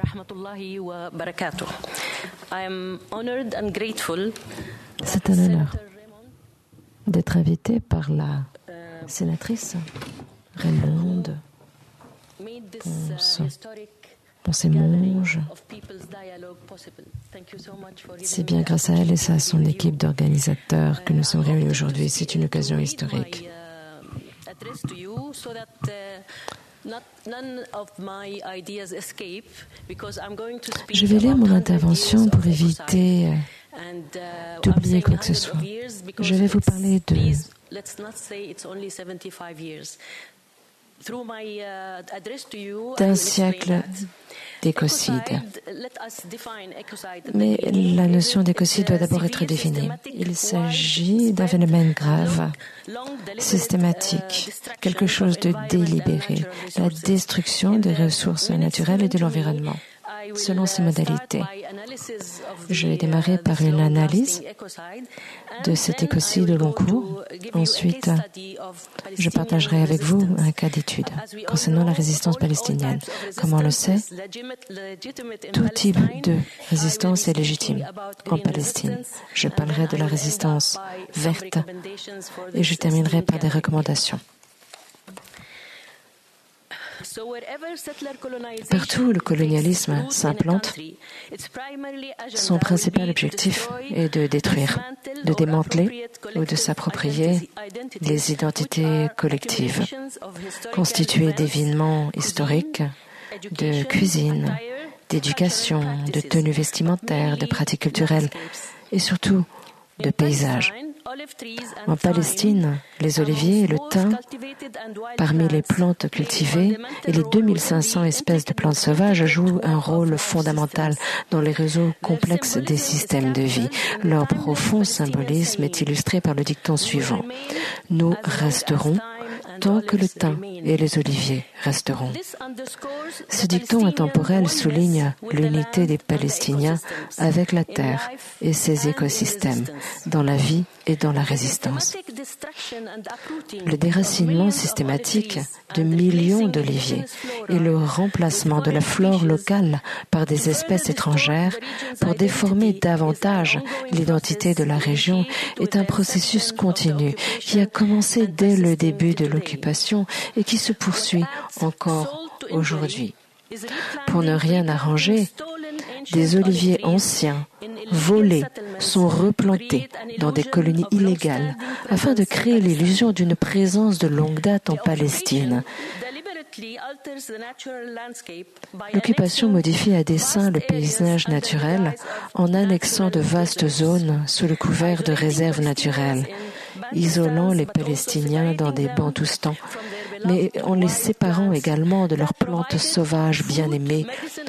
rahmatullahi wa barakatuh. I am honored and grateful. C'est un honneur d'être invité par la sénatrice Raymonde Ponce-Monge. C'est bien grâce à elle et à son équipe d'organisateurs que nous sommes réunis aujourd'hui. C'est une occasion historique. Je vais lire mon intervention pour éviter d'oublier quoi que ce soit. Je vais vous parler d'un siècle d'écocide. Mais la notion d'écocide doit d'abord être définie. Il s'agit d'un phénomène grave, systématique, quelque chose de délibéré, la destruction des ressources naturelles et de l'environnement. Selon ces modalités, je vais démarrer par une analyse de cet écocide au long cours. Ensuite, je partagerai avec vous un cas d'étude concernant la résistance palestinienne. Comme on le sait, tout type de résistance est légitime en Palestine. Je parlerai de la résistance verte et je terminerai par des recommandations. Partout où le colonialisme s'implante, son principal objectif est de détruire, de démanteler ou de s'approprier les identités collectives, constituées d'événements historiques, de cuisine, d'éducation, de tenues vestimentaires, de pratiques culturelles et surtout de paysages. En Palestine, les oliviers et le thym, parmi les plantes cultivées, et les 2500 espèces de plantes sauvages jouent un rôle fondamental dans les réseaux complexes des systèmes de vie. Leur profond symbolisme est illustré par le dicton suivant. Nous resterons tant que le thym et les oliviers resteront. Ce dicton intemporel souligne l'unité des Palestiniens avec la terre et ses écosystèmes, dans la vie et dans la résistance. Le déracinement systématique de millions d'oliviers et le remplacement de la flore locale par des espèces étrangères pour déformer davantage l'identité de la région est un processus continu qui a commencé dès le début de l'occupation et qui se poursuit encore aujourd'hui. Pour ne rien arranger, des oliviers anciens, volés, sont replantés dans des colonies illégales afin de créer l'illusion d'une présence de longue date en Palestine. L'occupation modifie à dessein le paysage naturel en annexant de vastes zones sous le couvert de réserves naturelles, isolant les Palestiniens dans des bantoustans, mais en les séparant également de leurs plantes sauvages bien-aimées,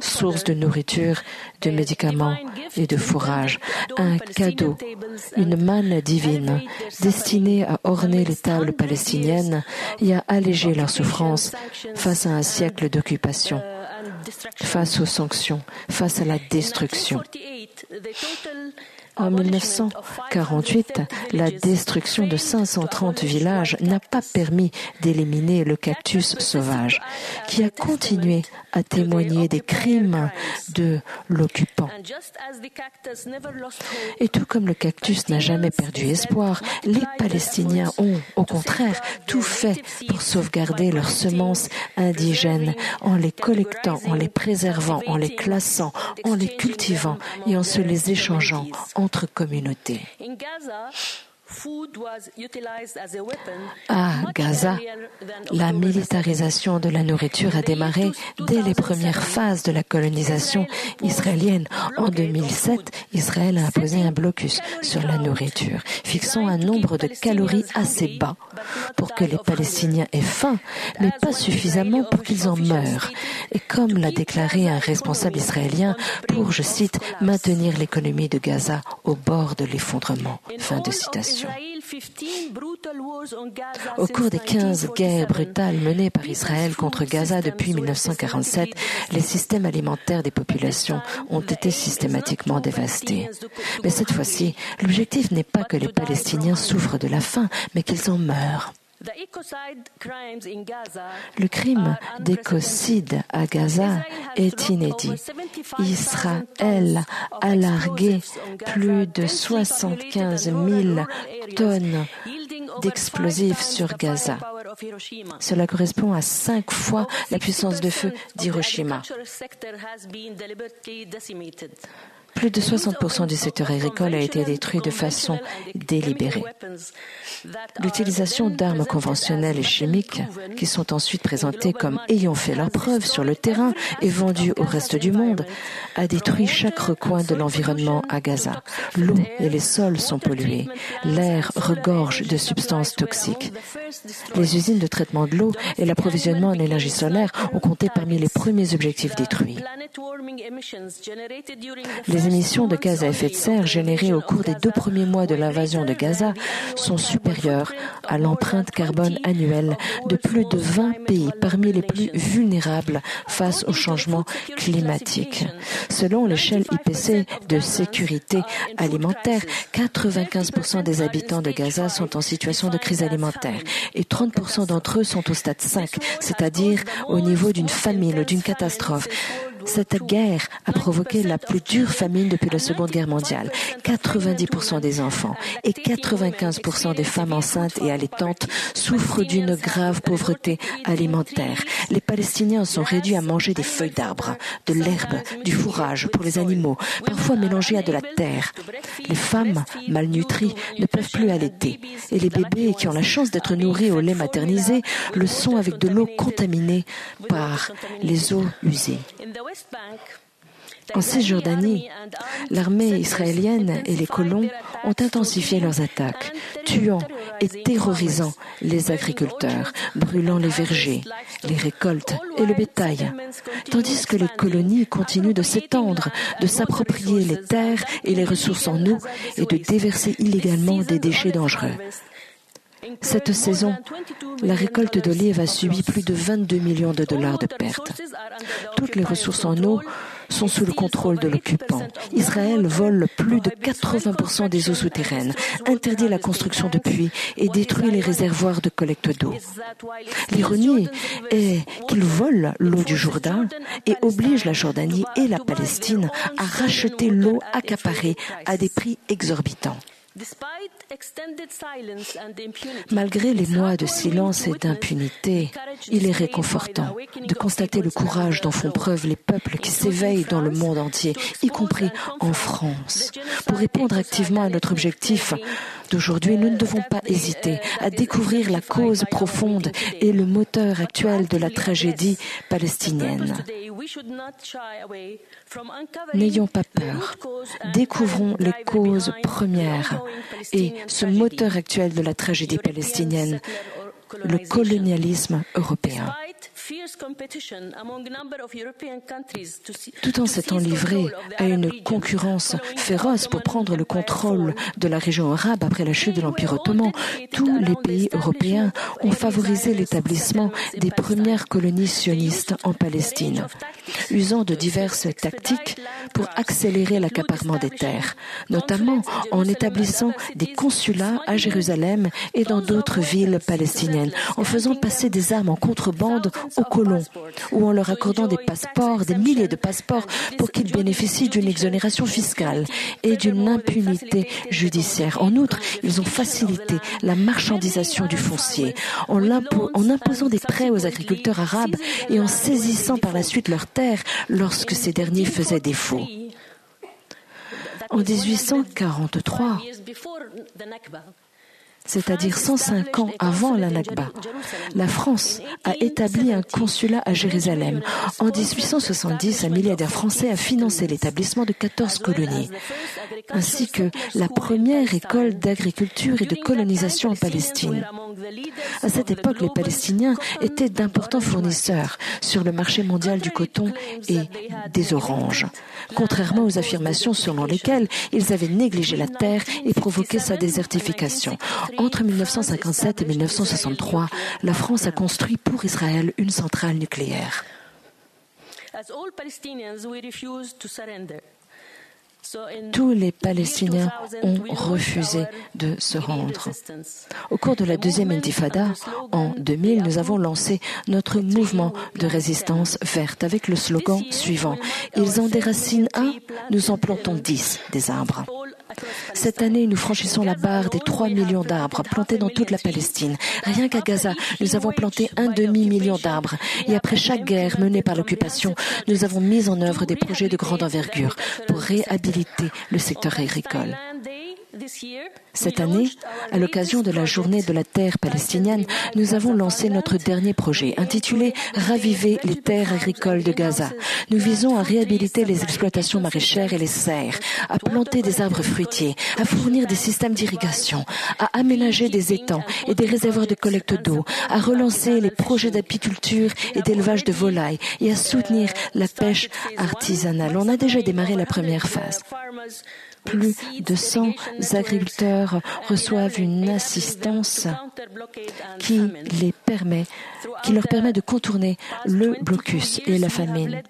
sources de nourriture, de médicaments et de fourrage. Un cadeau, une manne divine, destinée à orner les tables palestiniennes et à alléger leur souffrance face à un siècle d'occupation, face aux sanctions, face à la destruction. En 1948, la destruction de 530 villages n'a pas permis d'éliminer le cactus sauvage, qui a continué à témoigner des crimes de l'occupant. Et tout comme le cactus n'a jamais perdu espoir, les Palestiniens ont, au contraire, tout fait pour sauvegarder leurs semences indigènes en les collectant, en les préservant, en les classant, en les cultivant et en se les échangeant entre communautés. À Gaza, la militarisation de la nourriture a démarré dès les premières phases de la colonisation israélienne. En 2007, Israël a imposé un blocus sur la nourriture, fixant un nombre de calories assez bas pour que les Palestiniens aient faim, mais pas suffisamment pour qu'ils en meurent. Et comme l'a déclaré un responsable israélien, pour, je cite, maintenir l'économie de Gaza au bord de l'effondrement. Fin de citation. Au cours des 15 guerres brutales menées par Israël contre Gaza depuis 1947, les systèmes alimentaires des populations ont été systématiquement dévastés. Mais cette fois-ci, l'objectif n'est pas que les Palestiniens souffrent de la faim, mais qu'ils en meurent. Le crime d'écocide à Gaza est inédit. Israël a largué plus de 75 000 tonnes d'explosifs sur Gaza. Cela correspond à 5 fois la puissance de feu d'Hiroshima. Plus de 60% du secteur agricole a été détruit de façon délibérée. L'utilisation d'armes conventionnelles et chimiques, qui sont ensuite présentées comme ayant fait leur preuve sur le terrain et vendues au reste du monde, a détruit chaque recoin de l'environnement à Gaza. L'eau et les sols sont pollués. L'air regorge de substances toxiques. Les usines de traitement de l'eau et l'approvisionnement en énergie solaire ont compté parmi les premiers objectifs détruits. Les émissions de gaz à effet de serre générées au cours des 2 premiers mois de l'invasion de Gaza sont supérieures à l'empreinte carbone annuelle de plus de 20 pays parmi les plus vulnérables face au changement climatique. Selon l'échelle IPC de sécurité alimentaire, 95% des habitants de Gaza sont en situation de crise alimentaire et 30% d'entre eux sont au stade 5, c'est-à-dire au niveau d'une famine ou d'une catastrophe. Cette guerre a provoqué la plus dure famine depuis la Seconde Guerre mondiale. 90% des enfants et 95% des femmes enceintes et allaitantes souffrent d'une grave pauvreté alimentaire. Les Palestiniens sont réduits à manger des feuilles d'arbres, de l'herbe, du fourrage pour les animaux, parfois mélangés à de la terre. Les femmes malnutries ne peuvent plus allaiter et les bébés qui ont la chance d'être nourris au lait maternisé le sont avec de l'eau contaminée par les eaux usées. En Cisjordanie, l'armée israélienne et les colons ont intensifié leurs attaques, tuant et terrorisant les agriculteurs, brûlant les vergers, les récoltes et le bétail, tandis que les colonies continuent de s'étendre, de s'approprier les terres et les ressources en eau et de déverser illégalement des déchets dangereux. Cette saison, la récolte d'olives a subi plus de 22 millions de dollars de pertes. Toutes les ressources en eau sont sous le contrôle de l'occupant. Israël vole plus de 80% des eaux souterraines, interdit la construction de puits et détruit les réservoirs de collecte d'eau. L'ironie est qu'il vole l'eau du Jourdain et oblige la Jordanie et la Palestine à racheter l'eau accaparée à des prix exorbitants. Malgré les mois de silence et d'impunité, il est réconfortant de constater le courage dont font preuve les peuples qui s'éveillent dans le monde entier, y compris en France. Pour répondre activement à notre objectif d'aujourd'hui, nous ne devons pas hésiter à découvrir la cause profonde et le moteur actuel de la tragédie palestinienne. N'ayons pas peur, découvrons les causes premières et ce moteur actuel de la tragédie palestinienne, le colonialisme européen. Tout en s'étant livré à une concurrence féroce pour prendre le contrôle de la région arabe après la chute de l'Empire ottoman, tous les pays européens ont favorisé l'établissement des premières colonies sionistes en Palestine, usant de diverses tactiques pour accélérer l'accaparement des terres, notamment en établissant des consulats à Jérusalem et dans d'autres villes palestiniennes, en faisant passer des armes en contrebande aux colons ou en leur accordant des passeports, des milliers de passeports pour qu'ils bénéficient d'une exonération fiscale et d'une impunité judiciaire. En outre, ils ont facilité la marchandisation du foncier en imposant des prêts aux agriculteurs arabes et en saisissant par la suite leurs terres lorsque ces derniers faisaient défaut. En 1843, c'est-à-dire 105 ans avant la Nakba, la France a établi un consulat à Jérusalem. En 1870, un milliardaire français a financé l'établissement de 14 colonies, ainsi que la première école d'agriculture et de colonisation en Palestine. À cette époque, les Palestiniens étaient d'importants fournisseurs sur le marché mondial du coton et des oranges, contrairement aux affirmations selon lesquelles ils avaient négligé la terre et provoqué sa désertification. Entre 1957 et 1963, la France a construit pour Israël une centrale nucléaire. Tous les Palestiniens ont refusé de se rendre. Au cours de la deuxième intifada, en 2000, nous avons lancé notre mouvement de résistance verte avec le slogan suivant « Ils en déracinent un, nous en plantons 10 des arbres ». Cette année, nous franchissons la barre des 3 millions d'arbres plantés dans toute la Palestine. Rien qu'à Gaza, nous avons planté un demi-million d'arbres. Et après chaque guerre menée par l'occupation, nous avons mis en œuvre des projets de grande envergure pour réhabiliter le secteur agricole. Cette année, à l'occasion de la journée de la terre palestinienne, nous avons lancé notre dernier projet, intitulé « Raviver les terres agricoles de Gaza ». Nous visons à réhabiliter les exploitations maraîchères et les serres, à planter des arbres fruitiers, à fournir des systèmes d'irrigation, à aménager des étangs et des réservoirs de collecte d'eau, à relancer les projets d'apiculture et d'élevage de volailles et à soutenir la pêche artisanale. On a déjà démarré la première phase. Plus de 100 agriculteurs reçoivent une assistance qui leur permet de contourner le blocus et la famine.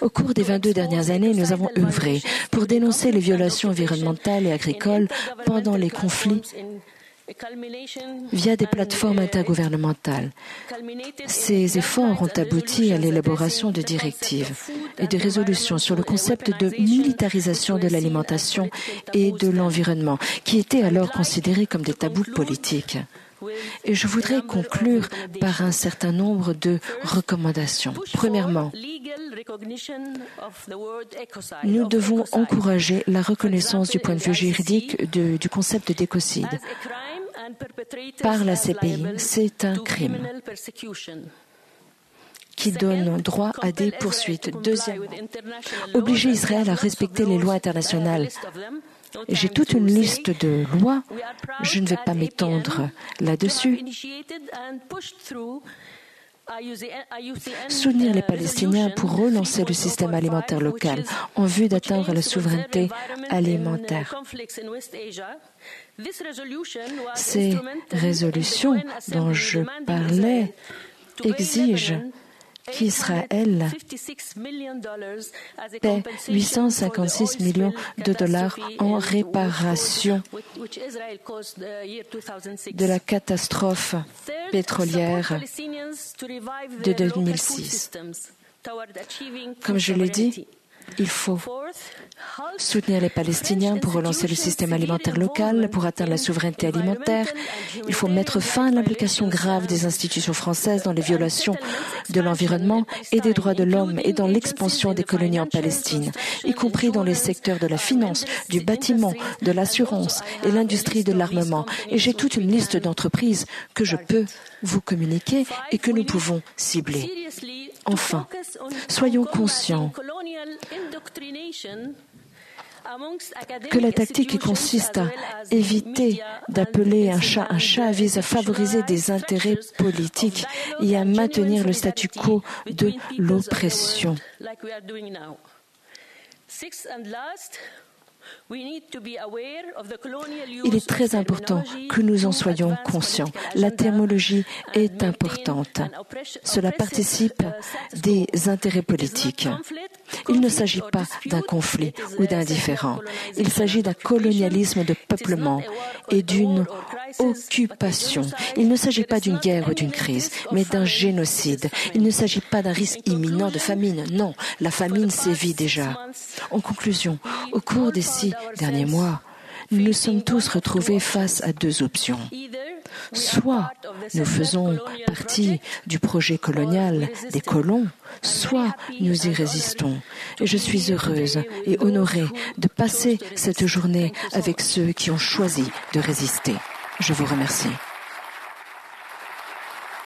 Au cours des 22 dernières années, nous avons œuvré pour dénoncer les violations environnementales et agricoles pendant les conflits via des plateformes intergouvernementales. Ces efforts ont abouti à l'élaboration de directives et de résolutions sur le concept de militarisation de l'alimentation et de l'environnement, qui étaient alors considérés comme des tabous politiques. Et je voudrais conclure par un certain nombre de recommandations. Premièrement, nous devons encourager la reconnaissance du point de vue juridique du concept d'écocide par la CPI. C'est un crime qui donne droit à des poursuites. Deuxièmement, obliger Israël à respecter les lois internationales. J'ai toute une liste de lois, je ne vais pas m'étendre là-dessus. Soutenir les Palestiniens pour relancer le système alimentaire local en vue d'atteindre la souveraineté alimentaire. Ces résolutions dont je parlais exigent qu'Israël paie 856 millions de dollars en réparation de la catastrophe pétrolière de 2006. Comme je l'ai dit, il faut soutenir les Palestiniens pour relancer le système alimentaire local, pour atteindre la souveraineté alimentaire. Il faut mettre fin à l'implication grave des institutions françaises dans les violations de l'environnement et des droits de l'homme et dans l'expansion des colonies en Palestine, y compris dans les secteurs de la finance, du bâtiment, de l'assurance et l'industrie de l'armement. Et j'ai toute une liste d'entreprises que je peux vous communiquer et que nous pouvons cibler. Enfin, soyons conscients que la tactique qui consiste à éviter d'appeler un chat vise à favoriser des intérêts politiques et à maintenir le statu quo de l'oppression. Il est très important que nous en soyons conscients. La terminologie est importante. Cela participe des intérêts politiques. Il ne s'agit pas d'un conflit ou d'un différend. Il s'agit d'un colonialisme de peuplement et d'une occupation. Il ne s'agit pas d'une guerre ou d'une crise, mais d'un génocide. Il ne s'agit pas d'un risque imminent de famine. Non, la famine sévit déjà. En conclusion, au cours des 6 derniers mois, nous nous sommes tous retrouvés face à 2 options. Soit nous faisons partie du projet colonial des colons, soit nous y résistons. Et je suis heureuse et honorée de passer cette journée avec ceux qui ont choisi de résister. Je vous remercie.